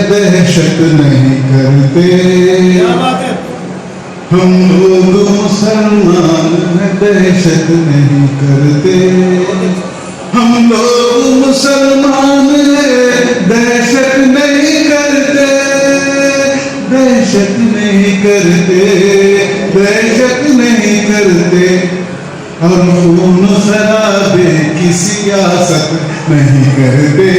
दहशत नहीं करते हम लोग मुसलमान हैं, दहशत नहीं करते हम लोग मुसलमान हैं, दहशत नहीं करते दहशत नहीं करते दहशत नहीं करते और खून खराबे की सियासत नहीं करते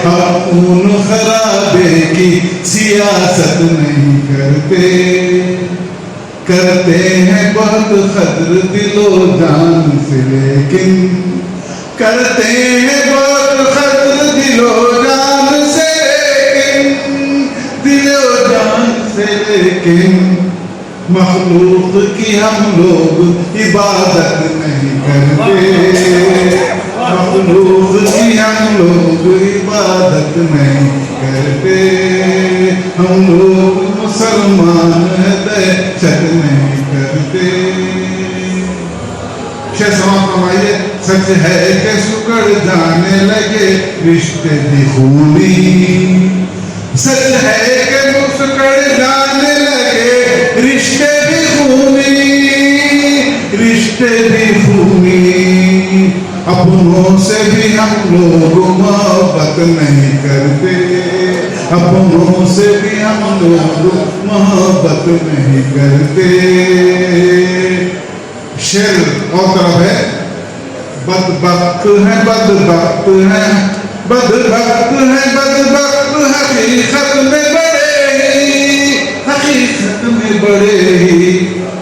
और खून खराबे की सियासत नहीं करते करते हैं बहुत खतर दिलो जान से लेकिन करते हैं बहुत खतर दिलो जान से लेकिन दिलो जान से लेकिन मखलूक की हम लोग इबादत नहीं करते मखलूक की हम लोग इबादत नहीं करते हम लोग मुसलमान दहशत नहीं करते। फरमाइए सच है कि सुगड़ जाने लगे रिश्ते भी खूनी सच है कि मुस्कड़ जाने लगे रिश्ते भी खूनी अपनों से भी हम लोग मोहब्बत नहीं करते अपनों से भी हम लोग मोहब्बत नहीं करते। शेर और तरफ है बदबख्त है बदबख्त है बदबख्त है बदबख्त हकीकत में बड़े ही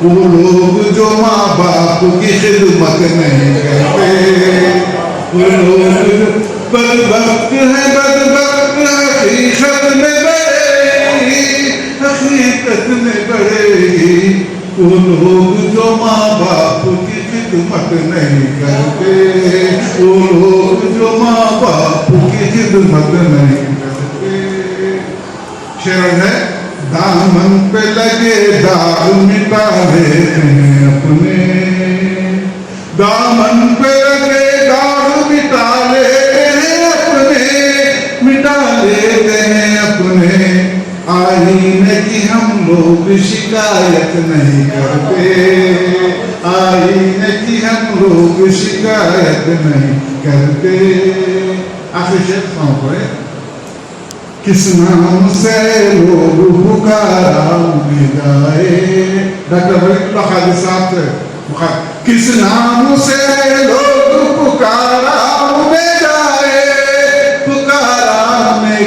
वो लोग जो माँ बाप की खिदमत नहीं करते वो लोग बदबख्त है बदबख्त हकीकत में बड़े ही वो लोग जो माँ बाप की खिदमत नहीं करते वो लोग जो माँ बाप की खिदमत नहीं करते। शेर है दामन पे लगे दाग मिटा लेते हैं अपने दामन पे लगे दाग मिटा लेते हैं अपने आईने की हम लोग शिकायत नहीं करते आईने की हम लोग शिकायत नहीं करते। आखिर शेर सुनाओ किस नाम से लोग पुकारा जाए डॉक्टर वलीउल्लाह खादी साहब से किस नाम से लोग पुकारा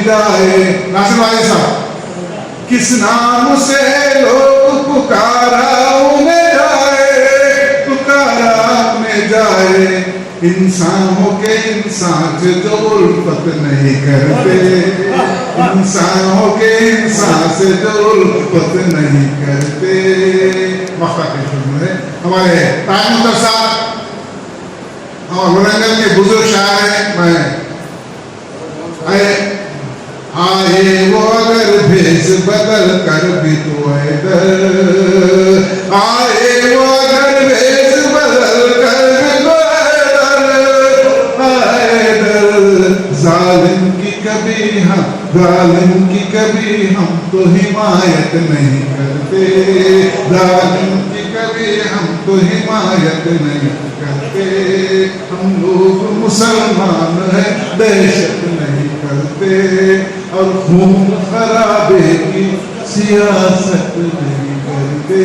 जाए नासिर भाई साहब किस नाम से लोग पुकारा जाए इंसानों के इंसान से जो उल्फत नहीं करते इंसानों के इंसान से जो उल्फत नहीं करते। हमारे ताजमहल साहब और वरंगल के बुजुर्ग शायर हैं आए वो अगर भेष बदल कर भी तो आए वो अगर भेष बदल कर भी तो जालिम की कभी हम तो हिमायत नहीं करते जालिम की कभी हम तो हिमायत नहीं करते। हम लोग मुसलमान हैं दहशत नहीं करते और खून खराबे की सियासत नहीं करते।